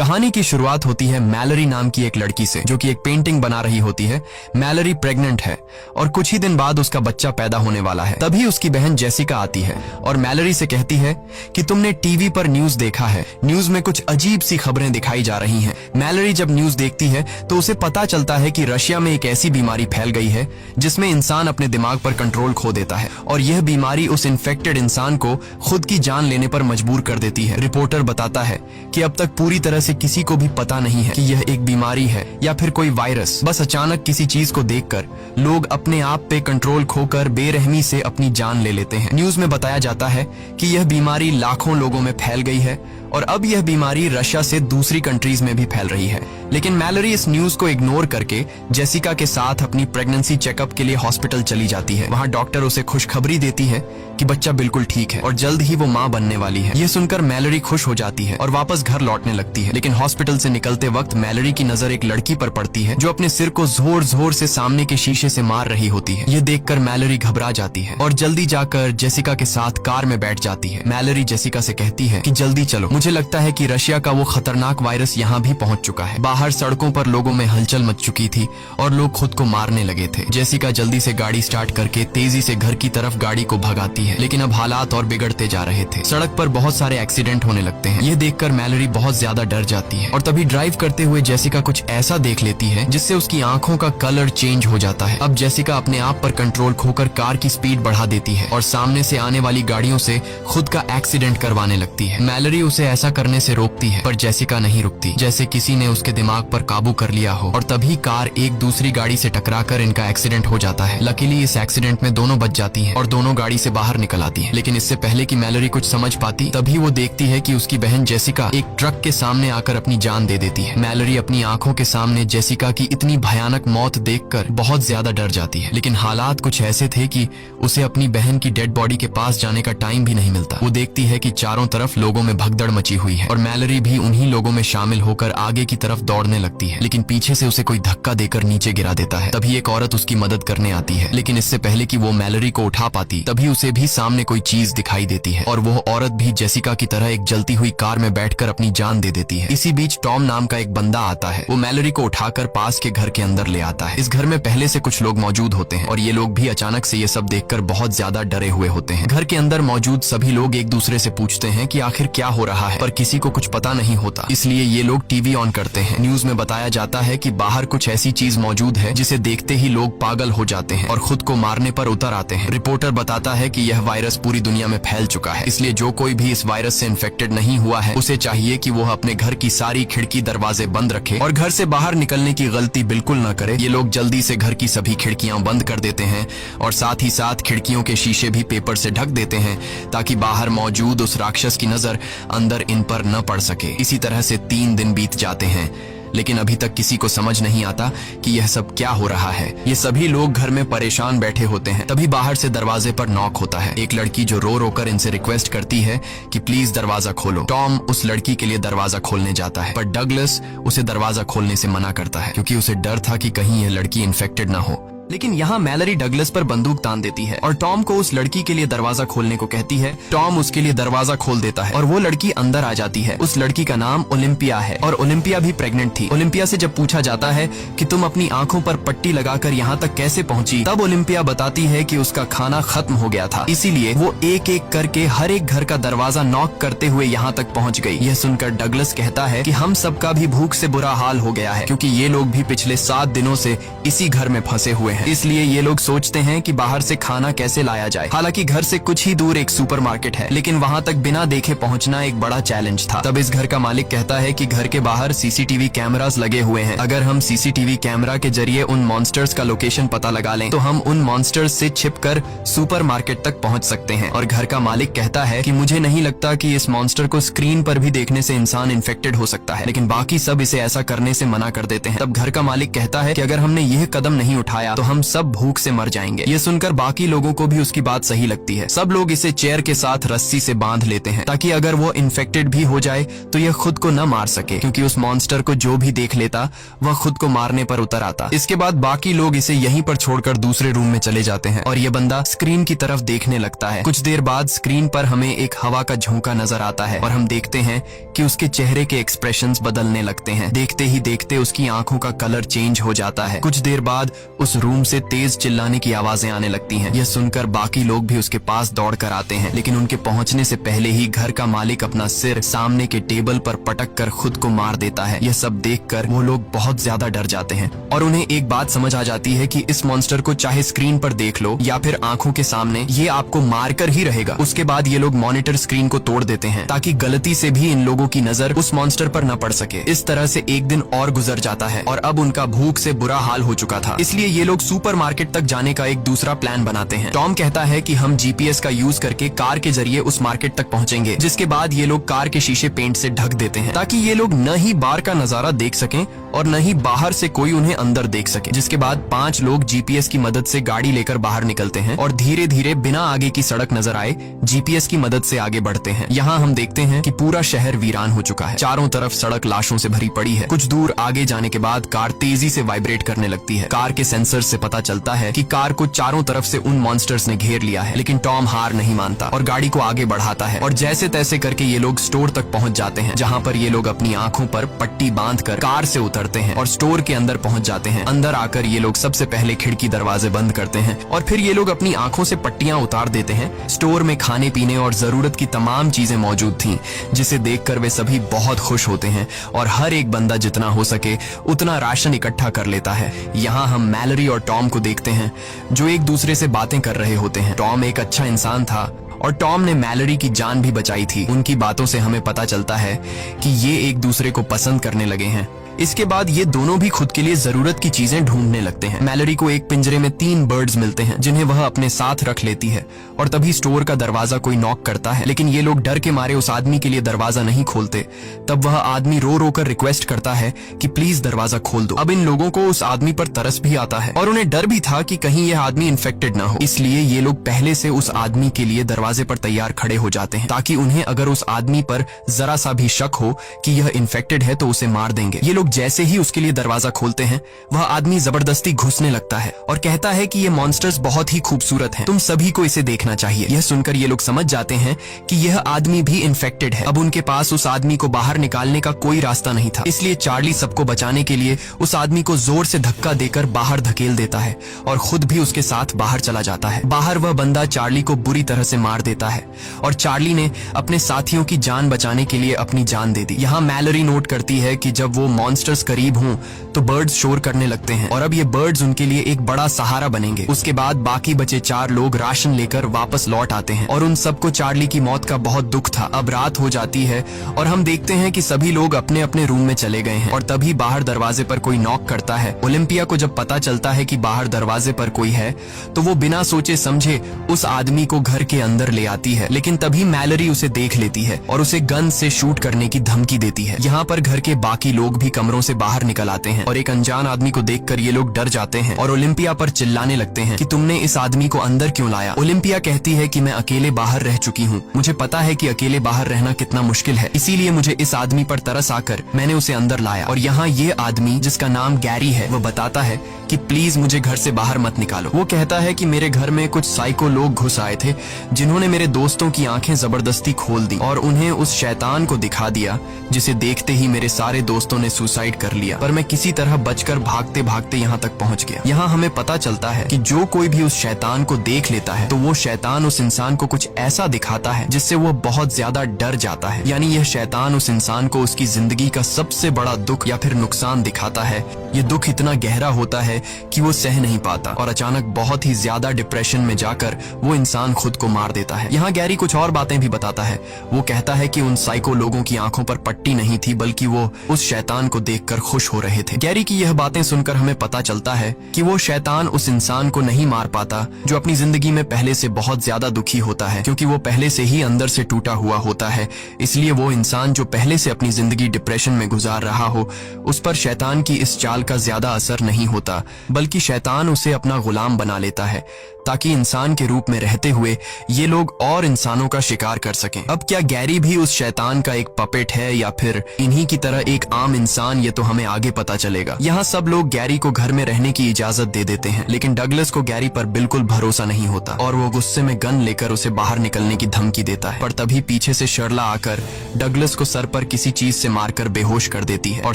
कहानी की शुरुआत होती है मैलरी नाम की एक लड़की से, जो कि एक पेंटिंग बना रही होती है। मैलरी प्रेग्नेंट है और कुछ ही दिन बाद उसका बच्चा पैदा होने वाला है। तभी उसकी बहन जेसिका आती है और मैलरी से कहती है कि तुमने टीवी पर न्यूज देखा है, न्यूज में कुछ अजीब सी खबरें दिखाई जा रही हैं। मैलरी जब न्यूज देखती है तो उसे पता चलता है कि रशिया में एक ऐसी बीमारी फैल गई है जिसमें इंसान अपने दिमाग पर कंट्रोल खो देता है और यह बीमारी उस इन्फेक्टेड इंसान को खुद की जान लेने पर मजबूर कर देती है। रिपोर्टर बताता है कि अब तक पूरी तरह से किसी को भी पता नहीं है कि यह एक बीमारी है या फिर कोई वायरस। बस अचानक किसी चीज को देखकर लोग अपने आप पे कंट्रोल खोकर बेरहमी से अपनी जान ले लेते हैं। न्यूज में बताया जाता है कि यह बीमारी लाखों लोगों में फैल गई है और अब यह बीमारी रशिया से दूसरी कंट्रीज में भी फैल रही है। लेकिन मैलरी इस न्यूज को इग्नोर करके जेसिका के साथ अपनी प्रेगनेंसी चेकअप के लिए हॉस्पिटल चली जाती है। वहां डॉक्टर उसे खुशखबरी देती है कि बच्चा बिल्कुल ठीक है और जल्द ही वो माँ बनने वाली है। यह सुनकर मैलरी खुश हो जाती है और वापस घर लौटने लगती है। लेकिन हॉस्पिटल से निकलते वक्त मैलरी की नजर एक लड़की पर पड़ती है जो अपने सिर को जोर जोर से सामने के शीशे से मार रही होती है। यह देखकर मैलरी घबरा जाती है और जल्दी जाकर जेसिका के साथ कार में बैठ जाती है। मैलरी जेसिका से कहती है कि जल्दी चलो, मुझे लगता है कि रशिया का वो खतरनाक वायरस यहाँ भी पहुंच चुका है। बाहर सड़कों पर लोगों में हलचल मच चुकी थी और लोग खुद को मारने लगे थे। जेसिका जल्दी से गाड़ी स्टार्ट करके तेजी से घर की तरफ गाड़ी को भगाती है, लेकिन अब हालात और बिगड़ते जा रहे थे। सड़क पर बहुत सारे एक्सीडेंट होने लगते हैं। यह देखकर मैलरी बहुत ज्यादा डर जाती है और तभी ड्राइव करते हुए जेसिका कुछ ऐसा देख लेती है जिससे उसकी आंखों का कलर चेंज हो जाता है। अब जेसिका अपने आप पर कंट्रोल खोकर कार की स्पीड बढ़ा देती है और सामने से आने वाली गाड़ियों से खुद का एक्सीडेंट करवाने लगती है। मैलरी उसे ऐसा करने से रोकती है पर जेसिका नहीं रुकती, जैसे किसी ने उसके दिमाग पर काबू कर लिया हो। और तभी कार एक दूसरी गाड़ी से टकराकर इनका एक्सीडेंट हो जाता है। लकीली इस एक्सीडेंट में दोनों बच जाती हैं और दोनों गाड़ी से बाहर निकल आती हैं। लेकिन इससे पहले कि मैलरी कुछ समझ पाती, तभी वो देखती है कि उसकी बहन जेसिका एक ट्रक के सामने आकर अपनी जान दे देती है। मैलरी अपनी आंखों के सामने जेसिका की इतनी भयानक मौत देखकर बहुत ज्यादा डर जाती है। लेकिन हालात कुछ ऐसे थे कि उसे अपनी बहन की डेड बॉडी के पास जाने का टाइम भी नहीं मिलता। वो देखती है कि चारों तरफ लोगों में भगदड़ मची हुई है और मैलरी भी उन्हीं लोगों में शामिल होकर आगे की तरफ दौड़ने लगती है। लेकिन पीछे से उसे कोई धक्का देकर नीचे गिरा देता है। तभी एक औरत उसकी मदद करने आती है, लेकिन इससे पहले कि वो मैलरी को उठा पाती, तभी उसे भी सामने कोई चीज दिखाई देती है और वो औरत भी जेसिका की तरह एक जलती हुई कार में बैठकर अपनी जान दे देती है। इसी बीच टॉम नाम का एक बंदा आता है। वो मैलरी को उठाकर पास के घर के अंदर ले आता है। इस घर में पहले से कुछ लोग मौजूद होते हैं और ये लोग भी अचानक से ये सब देखकर बहुत ज्यादा डरे हुए होते हैं। घर के अंदर मौजूद सभी लोग एक दूसरे से पूछते हैं कि आखिर क्या हो रहा है, पर किसी को कुछ पता नहीं होता। इसलिए ये लोग टीवी ऑन करते हैं। न्यूज में बताया जाता है कि बाहर कुछ ऐसी चीज मौजूद है जिसे देखते ही लोग पागल हो जाते हैं और खुद को मारने पर उतर आते हैं। रिपोर्टर बताता है कि यह वायरस पूरी दुनिया में फैल चुका है, इसलिए जो कोई भी इस वायरस से इन्फेक्टेड नहीं हुआ है उसे चाहिए कि वो अपने घर की सारी खिड़की दरवाजे बंद रखे और घर से बाहर निकलने की गलती बिल्कुल न करे। ये लोग जल्दी से घर की सभी खिड़कियां बंद कर देते हैं और साथ ही साथ खिड़कियों के शीशे भी पेपर से ढक देते हैं ताकि बाहर मौजूद उस राक्षस की नजर अंदर इन पर न पड़ सके। इसी तरह से 3 दिन बीत जाते हैं, लेकिन अभी तक किसी को समझ नहीं आता कि यह सब क्या हो रहा है। ये सभी लोग घर में परेशान बैठे होते हैं। तभी बाहर से दरवाजे पर नॉक होता है। एक लड़की जो रो रो कर इनसे रिक्वेस्ट करती है कि प्लीज दरवाजा खोलो। टॉम उस लड़की के लिए दरवाजा खोलने जाता है, पर डगलस उसे दरवाजा खोलने से मना करता है क्योंकि उसे डर था कि कहीं यह लड़की इन्फेक्टेड न हो। लेकिन यहाँ मैलरी डगलस पर बंदूक तान देती है और टॉम को उस लड़की के लिए दरवाजा खोलने को कहती है। टॉम उसके लिए दरवाजा खोल देता है और वो लड़की अंदर आ जाती है। उस लड़की का नाम ओलिम्पिया है और ओलिम्पिया भी प्रेग्नेंट थी। ओलिम्पिया से जब पूछा जाता है कि तुम अपनी आंखों पर पट्टी लगाकर यहाँ तक कैसे पहुँची, तब ओलिम्पिया बताती है कि उसका खाना खत्म हो गया था, इसीलिए वो एक एक करके हर एक घर का दरवाजा नॉक करते हुए यहाँ तक पहुँच गई। यह सुनकर डगलस कहता है कि हम सबका भी भूख से बुरा हाल हो गया है क्योंकि ये लोग भी पिछले 7 दिनों से इसी घर में फंसे हुए हैं। इसलिए ये लोग सोचते हैं कि बाहर से खाना कैसे लाया जाए। हालांकि घर से कुछ ही दूर एक सुपरमार्केट है, लेकिन वहां तक बिना देखे पहुंचना एक बड़ा चैलेंज था। तब इस घर का मालिक कहता है कि घर के बाहर सीसीटीवी कैमरास लगे हुए हैं। अगर हम सीसीटीवी कैमरा के जरिए उन मॉन्स्टर्स का लोकेशन पता लगा लें तो हम उन मॉन्स्टर्स से छिपकर सुपरमार्केट तक पहुंच सकते हैं। और घर का मालिक कहता है कि मुझे नहीं लगता कि इस मॉन्स्टर को स्क्रीन पर भी देखने से इंसान इन्फेक्टेड हो सकता है, लेकिन बाकी सब इसे ऐसा करने से मना कर देते हैं। तब घर का मालिक कहता है कि अगर हमने यह कदम नहीं उठाया तो हम सब भूख से मर जाएंगे। ये सुनकर बाकी लोगों को भी उसकी बात सही लगती है। सब लोग इसे चेयर के साथ रस्सी से बांध लेते हैं ताकि अगर वो इन्फेक्टेड भी हो जाए तो यह खुद को न मार सके, क्योंकि उस मॉन्स्टर को जो भी देख लेता वह खुद को मारने पर उतर आता। इसके बाद बाकी लोग इसे यहीं पर छोड़कर दूसरे रूम में चले जाते हैं और ये बंदा स्क्रीन की तरफ देखने लगता है। कुछ देर बाद स्क्रीन पर हमें एक हवा का झोंका नजर आता है और हम देखते हैं कि उसके चेहरे के एक्सप्रेशंस बदलने लगते हैं। देखते ही देखते उसकी आंखों का कलर चेंज हो जाता है। कुछ देर बाद उस रूम से तेज चिल्लाने की आवाजें आने लगती हैं। यह सुनकर बाकी लोग भी उसके पास दौड़ कर आते हैं, लेकिन उनके पहुंचने से पहले ही घर का मालिक अपना सिर सामने के टेबल पर पटक कर खुद को मार देता है। यह सब देखकर वो लोग बहुत ज्यादा डर जाते हैं और उन्हें एक बात समझ आ जाती है कि इस मॉन्स्टर को चाहे स्क्रीन पर देख लो या फिर आंखों के सामने, ये आपको मारकर ही रहेगा। उसके बाद ये लोग मॉनिटर स्क्रीन को तोड़ देते हैं ताकि गलती से भी इन लोगों की नजर उस मॉन्स्टर पर न पड़ सके। इस तरह से एक दिन और गुजर जाता है और अब उनका भूख से बुरा हाल हो चुका था, इसलिए ये लोग सुपरमार्केट तक जाने का एक दूसरा प्लान बनाते हैं। टॉम कहता है कि हम जीपीएस का यूज करके कार के जरिए उस मार्केट तक पहुंचेंगे, जिसके बाद ये लोग कार के शीशे पेंट से ढक देते हैं ताकि ये लोग न ही बार का नजारा देख सकें और न ही बाहर से कोई उन्हें अंदर देख सके। जिसके बाद 5 लोग जीपीएस की मदद से गाड़ी लेकर बाहर निकलते हैं और धीरे धीरे बिना आगे की सड़क नजर आए जीपीएस की मदद से आगे बढ़ते हैं। यहाँ हम देखते हैं कि पूरा शहर वीरान हो चुका है। चारों तरफ सड़क लाशों से भरी पड़ी है। कुछ दूर आगे जाने के बाद कार तेजी से वाइब्रेट करने लगती है। कार के सेंसर से पता चलता है कि कार को चारों तरफ से उन मॉन्स्टर्स ने घेर लिया है, लेकिन टॉम हार नहीं मानता और गाड़ी को आगे बढ़ाता है और जैसे तैसे करके ये लोग स्टोर तक पहुंच जाते हैं, जहाँ पर ये लोग अपनी आंखों पर पट्टी बांधकर कार से उतरते हैं और स्टोर के अंदर पहुंच जाते हैं। अंदर आकर ये लोग सबसे पहले खिड़की दरवाजे बंद करते हैं और फिर ये लोग अपनी आंखों से पट्टियां उतार देते हैं। स्टोर में खाने पीने और जरूरत की तमाम चीजें मौजूद थीं, जिसे देखकर वे सभी बहुत खुश होते हैं और हर एक बंदा जितना हो सके उतना राशन इकट्ठा कर लेता है। यहाँ हम मैलरी और टॉम को देखते हैं जो एक दूसरे से बातें कर रहे होते हैं। टॉम एक अच्छा इंसान था और टॉम ने मैलरी की जान भी बचाई थी। उनकी बातों से हमें पता चलता है कि ये एक दूसरे को पसंद करने लगे हैं। इसके बाद ये दोनों भी खुद के लिए जरूरत की चीजें ढूंढने लगते हैं। मैलरी को एक पिंजरे में 3 बर्ड्स मिलते हैं जिन्हें वह अपने साथ रख लेती है और तभी स्टोर का दरवाजा कोई नॉक करता है, लेकिन ये लोग डर के मारे उस आदमी के लिए दरवाजा नहीं खोलते। तब वह आदमी रो रो कर रिक्वेस्ट करता है कि प्लीज दरवाजा खोल दो। अब इन लोगों को उस आदमी पर तरस भी आता है और उन्हें डर भी था कि कहीं यह आदमी इन्फेक्टेड ना हो, इसलिए ये लोग पहले से उस आदमी के लिए दरवाजे पर तैयार खड़े हो जाते हैं ताकि उन्हें अगर उस आदमी पर जरा सा भी शक हो कि यह इन्फेक्टेड है तो उसे मार देंगे। ये लोग जैसे ही उसके लिए दरवाजा खोलते हैं, वह आदमी जबरदस्ती घुसने लगता है और कहता है कि ये मॉन्स्टर्स बहुत ही खूबसूरत हैं, तुम सभी को इसे देखना चाहिए। यह सुनकर ये लोग समझ जाते हैं कि यह आदमी भी इन्फेक्टेड है। अब उनके पास उस आदमी को बाहर निकालने का कोई रास्ता नहीं था, इसलिए चार्ली सबको बचाने के लिए उस आदमी को जोर से धक्का देकर बाहर धकेल देता है और खुद भी उसके साथ बाहर चला जाता है। बाहर वह बंदा चार्ली को बुरी तरह से मार देता है और चार्ली ने अपने साथियों की जान बचाने के लिए अपनी जान दे दी। यहाँ मैलरी नोट करती है कि जब वो मॉन्स्टर्स करीब हों तो बर्ड्स शोर करने लगते हैं और अब ये बर्ड्स उनके लिए एक बड़ा सहारा बनेंगे। उसके बाद बाकी बचे 4 लोग राशन लेकर वापस लौट आते हैं और उन सबको चार्ली की मौत का बहुत दुख था। अब रात हो जाती है और हम देखते हैं कि सभी लोग अपने अपने रूम में चले गए हैं और तभी बाहर दरवाजे पर कोई नॉक करता है। ओलिम्पिया को जब पता चलता है कि बाहर दरवाजे पर कोई है तो वो बिना सोचे समझे उस आदमी को घर के अंदर ले आती है, लेकिन तभी मैलरी उसे देख लेती है और उसे गन से शूट करने की धमकी देती है। यहाँ पर घर के बाकी लोग भी कमरों से बाहर निकल आते हैं और एक अनजान आदमी को देखकर ये लोग डर जाते हैं और ओलिम्पिया पर चिल्लाने लगते हैं कि तुमने इस आदमी को अंदर क्यों लाया। ओलिम्पिया कहती है कि मैं अकेले बाहर रह चुकी हूँ, मुझे पता है कि अकेले बाहर रहना कितना मुश्किल है, इसीलिए मुझे इस आदमी पर तरस आकर मैंने उसे अंदर लाया। और यहाँ ये आदमी जिसका नाम गैरी है, वह बताता है कि प्लीज मुझे घर से बाहर मत निकालो। वो कहता है कि मेरे घर में कुछ साइको लोग घुस आए थे जिन्होंने मेरे दोस्तों की आंखें जबरदस्ती खोल दी और उन्हें उस शैतान को दिखा दिया जिसे देखते ही मेरे सारे दोस्तों ने सुसाइड कर लिया, पर मैं किसी तरह बचकर भागते भागते यहाँ तक पहुँच गया। यहाँ हमें पता चलता है कि जो कोई भी उस शैतान को देख लेता है तो वो शैतान उस इंसान को कुछ ऐसा दिखाता है जिससे वो बहुत ज्यादा डर जाता है। यानी यह शैतान उस इंसान को उसकी जिंदगी का सबसे बड़ा दुख या फिर नुकसान दिखाता है। ये दुख इतना गहरा होता है कि वो सह नहीं पाता और अचानक बहुत ही ज्यादा डिप्रेशन में जाकर वो इंसान खुद को मार देता है। यहाँ गैरी कुछ और बातें भी बताता है। वो कहता है कि उन साइको लोगों की आंखों पर पट्टी नहीं थी, बल्कि वो उस शैतान को देखकर खुश हो रहे थे। गैरी की यह बातें सुनकर हमें पता चलता है कि वो शैतान उस इंसान को नहीं मार पाता जो अपनी जिंदगी में पहले से बहुत ज्यादा दुखी होता है, क्योंकि वो पहले से ही अंदर से टूटा हुआ होता है। इसलिए वो इंसान जो पहले से अपनी जिंदगी डिप्रेशन में गुजार रहा हो, उस पर शैतान की इस चाल का ज्यादा असर नहीं होता बल्कि शैतान उसे अपना गुलाम बना लेता है ताकि इंसान के रूप में रहते हुए ये लोग और इंसानों का शिकार कर सकें। अब क्या गैरी भी उस शैतान का एक पपेट है या फिर इन्हीं की तरह एक आम इंसान, ये तो हमें आगे पता चलेगा। यहाँ सब लोग गैरी को घर में रहने की इजाजत दे देते हैं, लेकिन डगलस को गैरी पर बिल्कुल भरोसा नहीं होता और वो गुस्से में गन लेकर उसे बाहर निकलने की धमकी देता है। पर तभी पीछे से शर्ला आकर डगलस को सर पर किसी चीज से मारकर बेहोश कर देती है और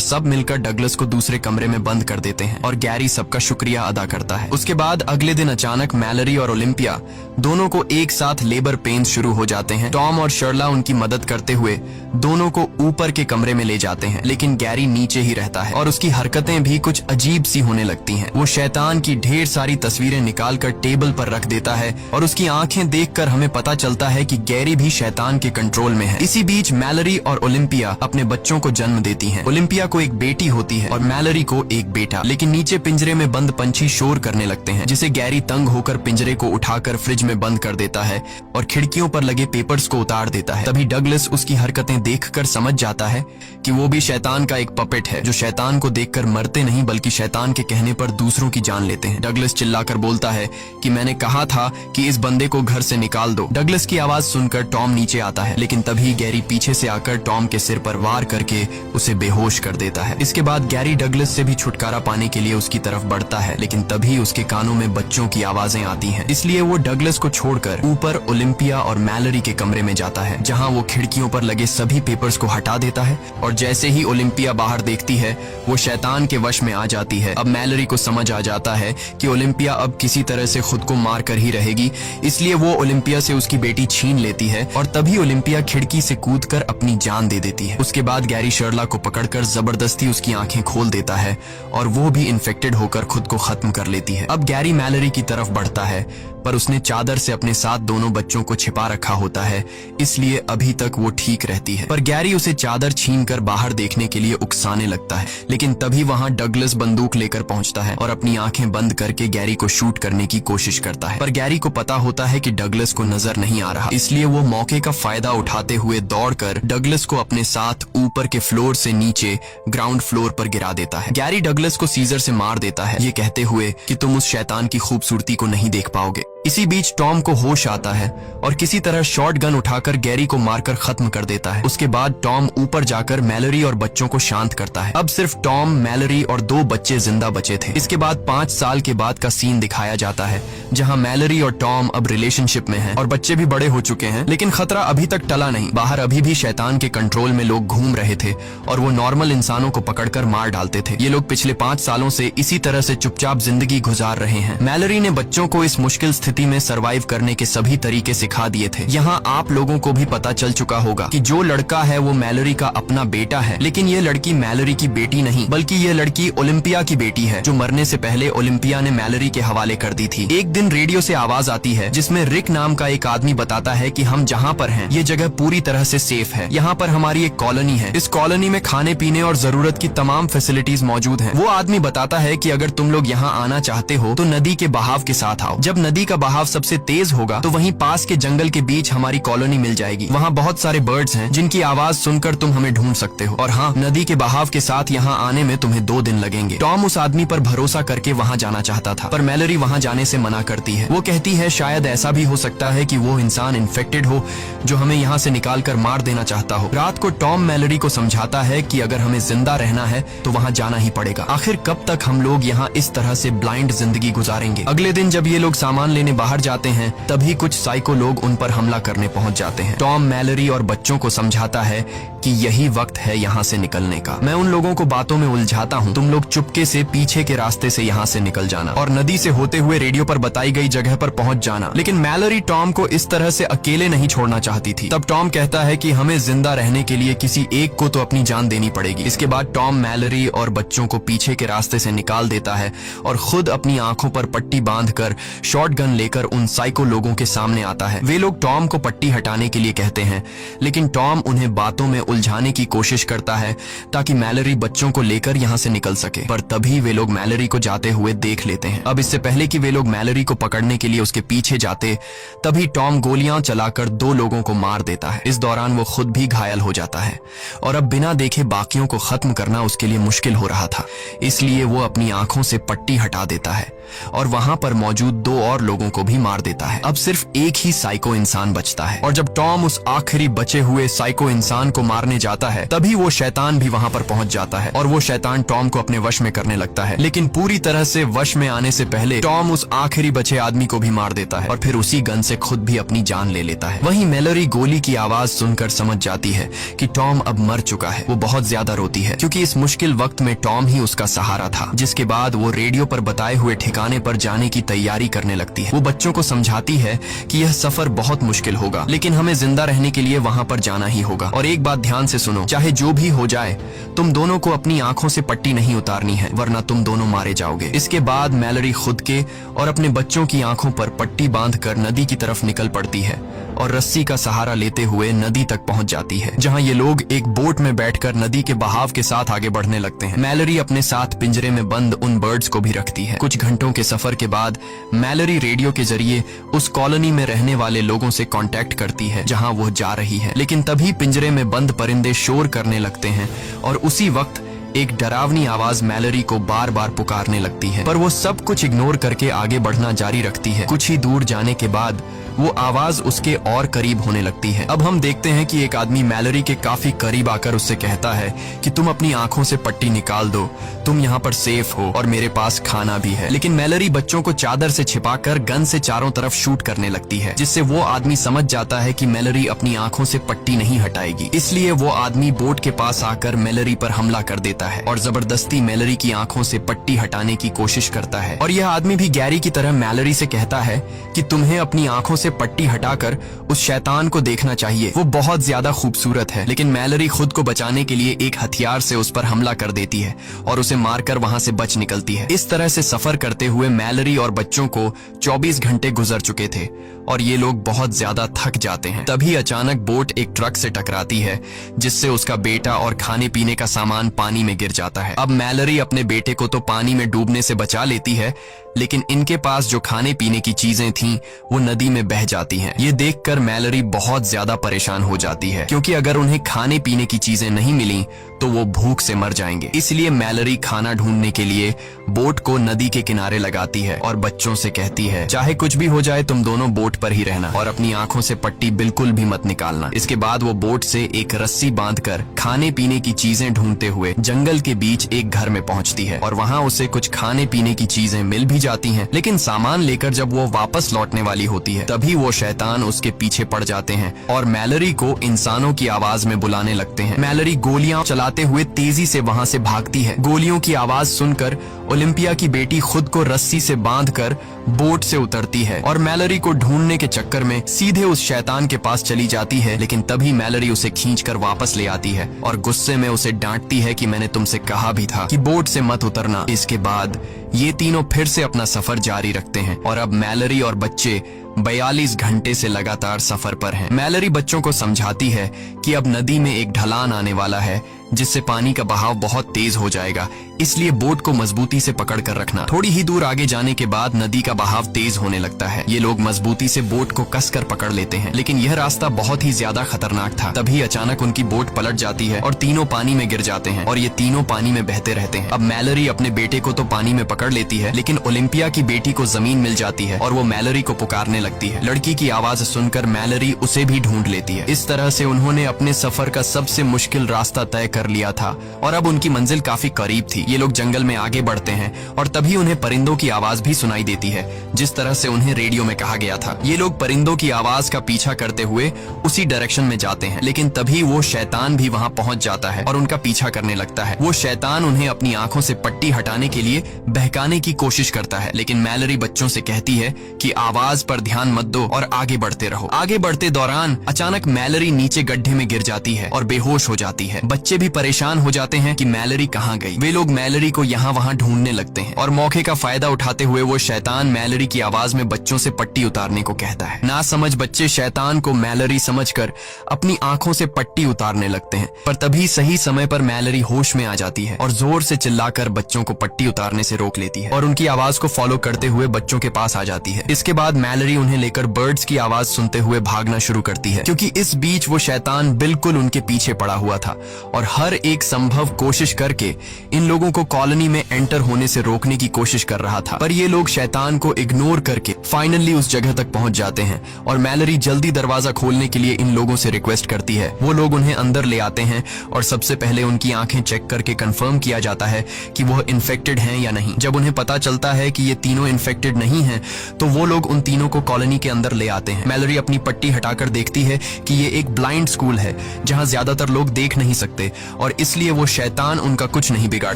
सब मिलकर डगलस को दूसरे कमरे में बंद कर देते हैं और गैरी सबका शुक्रिया अदा करता है। उसके बाद अगले दिन अचानक मैलरी और ओलिम्पिया दोनों को एक साथ लेबर पेन्स शुरू हो जाते हैं। टॉम और शर्ला उनकी मदद करते हुए दोनों को ऊपर के कमरे में ले जाते हैं, लेकिन गैरी नीचे ही रहता है और उसकी हरकतें भी कुछ अजीब सी होने लगती हैं। वो शैतान की ढेर सारी तस्वीरें निकालकर टेबल पर रख देता है और उसकी आंखें देखकर हमें पता चलता है कि गैरी भी शैतान के कंट्रोल में है। इसी बीच मैलरी और ओलिम्पिया अपने बच्चों को जन्म देती हैं। ओलिम्पिया को एक बेटी होती है और मैलरी को एक बेटा। लेकिन नीचे पिंजरे में बंद पंछी शोर करने लगते हैं, जिसे गैरी तंग होकर पिंजरे को उठाकर फ्रिज में बंद कर देता है और खिड़कियों पर लगे पेपर्स को उतार देता है। तभी डगलस उसकी हरकतें देखकर समझ जाता है कि वो भी शैतान का एक पपेट है, जो शैतान को देखकर मरते नहीं बल्कि शैतान के कहने पर दूसरों की जान लेते हैं। डगलस चिल्लाकर बोलता है कि मैंने कहा था कि इस बंदे को घर से निकाल दो। डगलस की आवाज सुनकर टॉम नीचे आता है, लेकिन तभी गैरी पीछे से आकर टॉम के सिर पर वार करके उसे बेहोश कर देता है। इसके बाद गैरी डगलस से भी छुटकारा पाने के लिए उसकी तरफ बढ़ता है, लेकिन तभी उसके कानों में बच्चों की आवाजें आती हैं। इसलिए वो डगलस को छोड़कर ऊपर ओलिम्पिया और मैलरी के कमरे में जाता है, जहां वो खिड़कियों पर लगे सभी पेपर्स को हटा देता है और जैसे ही ओलिम्पिया बाहर देखती है वो शैतान के वश में आ जाती है। अब मैलरी को समझ आ जाता है कि ओलिम्पिया अब किसी तरह से खुद को मार कर ही रहेगी, इसलिए वो ओलिम्पिया से उसकी बेटी छीन लेती है और तभी ओलिम्पिया खिड़की से कूदकर अपनी जान दे देती है। उसके बाद गैरी शर्ला को पकड़कर जबरदस्ती उसकी आंखें खोल देता है और वो भी इन्फेक्टेड होकर खुद को खत्म कर लेती है। अब गैरी मैलरी की तरफ बढ़ता है, पर उसने चादर से अपने साथ दोनों बच्चों को छिपा रखा होता है, इसलिए अभी तक वो ठीक रहती है। पर गैरी उसे चादर छीनकर बाहर देखने के लिए उकसाने लगता है, लेकिन तभी वहां डगलस बंदूक लेकर पहुंचता है और अपनी आंखें बंद करके गैरी को शूट करने की कोशिश करता है। पर गैरी को पता होता है कि डगलस को नजर नहीं आ रहा, इसलिए वो मौके का फायदा उठाते हुए दौड़कर डगलस को अपने साथ ऊपर के फ्लोर से नीचे ग्राउंड फ्लोर पर गिरा देता है। गैरी डगलस को सीजर से मार देता है, ये कहते हुए कि तुम उस शैतान की खूबसूरती को नहीं देख पाओगे। इसी बीच टॉम को होश आता है और किसी तरह शॉट गन उठाकर गैरी को मारकर खत्म कर देता है। उसके बाद टॉम ऊपर जाकर मैलरी और बच्चों को शांत करता है। अब सिर्फ टॉम, मैलरी और 2 बच्चे जिंदा बचे थे। इसके बाद 5 साल के बाद का सीन दिखाया जाता है, जहां मैलरी और टॉम अब रिलेशनशिप में हैं और बच्चे भी बड़े हो चुके हैं, लेकिन खतरा अभी तक टला नहीं। बाहर अभी भी शैतान के कंट्रोल में लोग घूम रहे थे और वो नॉर्मल इंसानों को पकड़कर मार डालते थे। ये लोग पिछले 5 सालों से इसी तरह से चुपचाप जिंदगी गुजार रहे हैं। मैलरी ने बच्चों को इस मुश्किल स्थिति में सरवाइव करने के सभी तरीके सिखा दिए थे। यहाँ आप लोगों को भी पता चल चुका होगा कि जो लड़का है वो मैलरी का अपना बेटा है, लेकिन ये लड़की मैलरी की बेटी नहीं, बल्कि ये लड़की ओलिम्पिया की बेटी है, जो मरने से पहले ओलिम्पिया ने मैलरी के हवाले कर दी थी। एक दिन रेडियो से आवाज आती है जिसमें रिक नाम का एक आदमी बताता है कि हम जहाँ पर हैं ये जगह पूरी तरह से सेफ है। यहाँ पर हमारी एक कॉलोनी है, इस कॉलोनी में खाने पीने और जरूरत की तमाम फैसिलिटीज मौजूद हैं। वो आदमी बताता है कि अगर तुम लोग यहाँ आना चाहते हो तो नदी के बहाव के साथ आओ। जब नदी का बहाव सबसे तेज होगा तो वहीं पास के जंगल के बीच हमारी कॉलोनी मिल जाएगी। वहाँ बहुत सारे बर्ड्स हैं जिनकी आवाज सुनकर तुम हमें ढूंढ सकते हो। और हाँ, नदी के बहाव के साथ यहाँ आने में तुम्हें 2 दिन लगेंगे। टॉम उस आदमी पर भरोसा करके वहाँ जाना चाहता था, पर मैलरी वहाँ जाने से मना करती है। वो कहती है शायद ऐसा भी हो सकता है कि वो इंसान इन्फेक्टेड हो जो हमें यहाँ से निकाल कर मार देना चाहता हो। रात को टॉम मैलरी को समझाता है कि अगर हमें जिंदा रहना है तो वहाँ जाना ही पड़ेगा। आखिर कब तक हम लोग यहाँ इस तरह से ब्लाइंड जिंदगी गुजारेंगे। अगले दिन जब ये लोग सामान लेने बाहर जाते हैं तभी कुछ साइको लोग उन पर हमला करने पहुंच जाते हैं। टॉम मैलरी और बच्चों को समझाता है कि यही वक्त है यहाँ से निकलने का। मैं उन लोगों को बातों में उलझाता हूँ, तुम लोग चुपके से पीछे के रास्ते से यहाँ से निकल जाना और नदी से होते हुए रेडियो पर बताई गई जगह पर पहुंच जाना। लेकिन मैलरी टॉम को इस तरह से अकेले नहीं छोड़ना चाहती थी। तब टॉम कहता है कि हमें जिंदा रहने के लिए किसी एक को तो अपनी जान देनी पड़ेगी। इसके बाद टॉम मैलरी और बच्चों को पीछे के रास्ते से निकाल देता है और खुद अपनी आंखों पर पट्टी बांधकर शॉटगन लेकर उन साइको लोगों के सामने आता है। वे लोग टॉम को पट्टी हटाने के लिए कहते हैं, लेकिन टॉम उन्हें बातों में उलझाने की कोशिश करता है ताकि मैलरी बच्चों को लेकर यहाँ से निकल सके, पर तभी वे लोग मैलरी को जाते हुए देख लेते हैं। अब इससे पहले कि वे लोग मैलरी को पकड़ने के लिए उसके पीछे जाते, तभी टॉम गोलियां चलाकर 2 लोगों को मार देता है। इस दौरान वो खुद भी घायल हो जाता है और अब बिना देखे बाकियों को खत्म करना उसके लिए मुश्किल हो रहा था, इसलिए वो अपनी आंखों से पट्टी हटा देता है और वहां पर मौजूद 2 और लोगों को भी मार देता है। अब सिर्फ एक ही साइको इंसान बचता है और जब टॉम उस आखिरी बचे हुए साइको इंसान को मारने जाता है, तभी वो शैतान भी वहां पर पहुंच जाता है और वो शैतान टॉम को अपने वश में करने लगता है। लेकिन पूरी तरह से वश में आने से पहले टॉम उस आखिरी बचे आदमी को भी मार देता है और फिर उसी गन से खुद भी अपनी जान ले लेता है। वहीं मैलरी गोली की आवाज सुनकर समझ जाती है कि टॉम अब मर चुका है। वो बहुत ज्यादा रोती है क्योंकि इस मुश्किल वक्त में टॉम ही उसका सहारा था। जिसके बाद वो रेडियो पर बताए हुए ठिकाने पर जाने की तैयारी करने लगती है। वो बच्चों को समझाती है कि यह सफर बहुत मुश्किल होगा, लेकिन हमें जिंदा रहने के लिए वहां पर जाना ही होगा। और एक बात ध्यान से सुनो, चाहे जो भी हो जाए, तुम दोनों को अपनी आंखों से पट्टी नहीं उतारनी है, वरना तुम दोनों मारे जाओगे। इसके बाद मैलरी खुद के और अपने बच्चों की आंखों पर पट्टी बांधकर नदी की तरफ निकल पड़ती है और रस्सी का सहारा लेते हुए नदी तक पहुंच जाती है, जहां ये लोग एक बोट में बैठकर नदी के बहाव के साथ आगे बढ़ने लगते हैं। मैलरी अपने साथ पिंजरे में बंद उन बर्ड्स को भी रखती है। कुछ घंटों के सफर के बाद मैलरी रेडियो के जरिए उस कॉलोनी में रहने वाले लोगों से कांटेक्ट करती है जहां वो जा रही है। लेकिन तभी पिंजरे में बंद परिंदे शोर करने लगते हैं और उसी वक्त एक डरावनी आवाज मैलरी को बार बार पुकारने लगती है, पर वो सब कुछ इग्नोर करके आगे बढ़ना जारी रखती है। कुछ ही दूर जाने के बाद वो आवाज उसके और करीब होने लगती है। अब हम देखते हैं कि एक आदमी मैलरी के काफी करीब आकर उससे कहता है कि तुम अपनी आंखों से पट्टी निकाल दो, तुम यहाँ पर सेफ हो और मेरे पास खाना भी है। लेकिन मैलरी बच्चों को चादर से छिपाकर गन से चारों तरफ शूट करने लगती है, जिससे वो आदमी समझ जाता है कि मैलरी अपनी आंखों से पट्टी नहीं हटाएगी। इसलिए वो आदमी बोट के पास आकर मैलरी पर हमला कर देता है और जबरदस्ती मैलरी की आंखों से पट्टी हटाने की कोशिश करता है। और यह आदमी भी गैरी की तरह मैलरी से कहता है कि तुम्हें अपनी आंखों से पट्टी हटाकर उस शैतान को देखना चाहिए, वो बहुत ज्यादा खूबसूरत है। लेकिन मैलरी खुद को बचाने के लिए एक हथियार से उस पर हमला कर देती है और उसे मारकर वहां से बच निकलती है। इस तरह से सफर करते हुए मैलरी और बच्चों को 24 घंटे गुजर चुके थे और ये लोग बहुत ज्यादा थक जाते हैं। तभी अचानक बोट एक ट्रक से टकराती है, जिससे उसका बेटा और खाने पीने का सामान पानी में गिर जाता है। अब मैलरी अपने बेटे को तो पानी में डूबने से बचा लेती है, लेकिन इनके पास जो खाने पीने की चीजें थीं वो नदी में बह जाती हैं। ये देखकर मैलरी बहुत ज्यादा परेशान हो जाती है, क्योंकि अगर उन्हें खाने पीने की चीजें नहीं मिली तो वो भूख से मर जाएंगे। इसलिए मैलरी खाना ढूंढने के लिए बोट को नदी के किनारे लगाती है और बच्चों से कहती है, चाहे कुछ भी हो जाए तुम दोनों बोट पर ही रहना और अपनी आंखों से पट्टी बिल्कुल भी मत निकालना। इसके बाद वो बोट से एक रस्सी बांधकर खाने पीने की चीजें ढूंढते हुए जंगल के बीच एक घर में पहुंचती है और वहां उसे कुछ खाने पीने की चीजें मिल भी जाती हैं। लेकिन सामान लेकर जब वो वापस लौटने वाली होती है, तभी वो शैतान उसके पीछे पड़ जाते हैं और मैलरी को इंसानों की आवाज में बुलाने लगते हैं। मैलरी गोलियां चलाते हुए तेजी से वहां से भागती है। गोलियों की आवाज सुनकर ओलिम्पिया की बेटी खुद को रस्सी से बांधकर बोट से उतरती है और मैलरी को ढूंढने के चक्कर में सीधे उस शैतान के पास चली जाती है। लेकिन तभी मैलरी उसे खींचकर वापस ले आती है और गुस्से में उसे डांटती है कि मैंने तुमसे कहा भी था कि बोट से मत उतरना। इसके बाद ये तीनों फिर से अपना सफर जारी रखते हैं और अब मैलरी और बच्चे 42 घंटे से लगातार सफर पर हैं। मैलरी बच्चों को समझाती है कि अब नदी में एक ढलान आने वाला है, जिससे पानी का बहाव बहुत तेज हो जाएगा, इसलिए बोट को मजबूती से पकड़ कर रखना। थोड़ी ही दूर आगे जाने के बाद नदी का बहाव तेज होने लगता है। ये लोग मजबूती से बोट को कसकर पकड़ लेते हैं, लेकिन यह रास्ता बहुत ही ज्यादा खतरनाक था। तभी अचानक उनकी बोट पलट जाती है और तीनों पानी में गिर जाते हैं और ये तीनों पानी में बहते रहते हैं। अब मैलरी अपने बेटे को तो पानी में पकड़ लेती है, लेकिन ओलिम्पिया की बेटी को जमीन मिल जाती है और वो मैलरी को पुकारने लगती है। लड़की की आवाज सुनकर मैलरी उसे भी ढूंढ लेती है। इस तरह से उन्होंने अपने सफर का सबसे मुश्किल रास्ता तय कर लिया था और अब उनकी मंजिल काफी करीब थी। ये लोग जंगल में आगे बढ़ते हैं और तभी उन्हें परिंदों की आवाज भी सुनाई देती है, जिस तरह से उन्हें रेडियो में कहा गया था। ये लोग परिंदों की आवाज का पीछा करते हुए उसी डायरेक्शन में जाते हैं, लेकिन तभी वो शैतान भी वहां पहुंच जाता है और उनका पीछा करने लगता है। वो शैतान उन्हें अपनी आंखों से पट्टी हटाने के लिए बहकाने की कोशिश करता है, लेकिन मैलरी बच्चों से कहती है कि आवाज पर ध्यान ध्यान मत दो और आगे बढ़ते रहो। आगे बढ़ते दौरान अचानक मैलरी नीचे गड्ढे में गिर जाती है और बेहोश हो जाती है। बच्चे भी परेशान हो जाते हैं कि मैलरी कहाँ गई। वे लोग मैलरी को यहाँ वहाँ ढूंढने लगते हैं और मौके का फायदा उठाते हुए वो शैतान मैलरी की आवाज में बच्चों से पट्टी उतारने को कहता है। ना समझ बच्चे शैतान को मैलरी समझकर अपनी आंखों से पट्टी उतारने लगते हैं, पर तभी सही समय पर मैलरी होश में आ जाती है और जोर से चिल्लाकर बच्चों को पट्टी उतारने से रोक लेती है और उनकी आवाज को फॉलो करते हुए बच्चों के पास आ जाती है। इसके बाद मैलरी उन्हें लेकर बर्ड्स की आवाज सुनते हुए भागना शुरू करती है, क्योंकि इस बीच वो शैतान बिल्कुल उनके पीछे पड़ा हुआ था और हर एक संभव कोशिश करके इन लोगों को कॉलोनी में एंटर होने से रोकने की कोशिश कर रहा था। पर ये लोग शैतान को इग्नोर करके फाइनली उस जगह तक पहुंच जाते हैं और मैलरी जल्दी दरवाजा खोलने के लिए इन लोगों से रिक्वेस्ट करती है। वो लोग उन्हें अंदर ले आते हैं और सबसे पहले उनकी आंखें चेक करके कंफर्म किया जाता है कि वह इन्फेक्टेड हैं या नहीं। जब उन्हें पता चलता है कि ये तीनों इन्फेक्टेड नहीं हैं, तो वो लोग उन तीनों को कॉलोनी के अंदर ले आते हैं। मैलरी अपनी पट्टी हटाकर देखती है कि ये एक ब्लाइंड स्कूल है जहां ज्यादातर लोग देख नहीं सकते और इसलिए वो शैतान उनका कुछ नहीं बिगाड़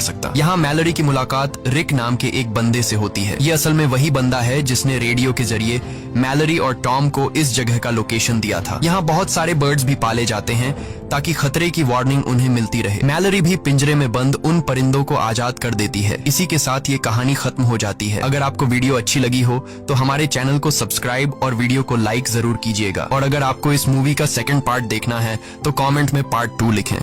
सकता। यहाँ मैलरी की मुलाकात रिक नाम के एक बंदे से होती है। ये असल में वही बंदा है जिसने रेडियो के जरिए मैलरी और टॉम को इस जगह का लोकेशन दिया था। यहाँ बहुत सारे बर्ड्स भी पाले जाते हैं ताकि खतरे की वार्निंग उन्हें मिलती रहे। मैलरी भी पिंजरे में बंद उन परिंदों को आजाद कर देती है। इसी के साथ ये कहानी खत्म हो जाती है। अगर आपको वीडियो अच्छी लगी हो तो हमारे चैनल को सब्सक्राइब और वीडियो को लाइक जरूर कीजिएगा। और अगर आपको इस मूवी का सेकंड पार्ट देखना है तो कमेंट में पार्ट 2 लिखें।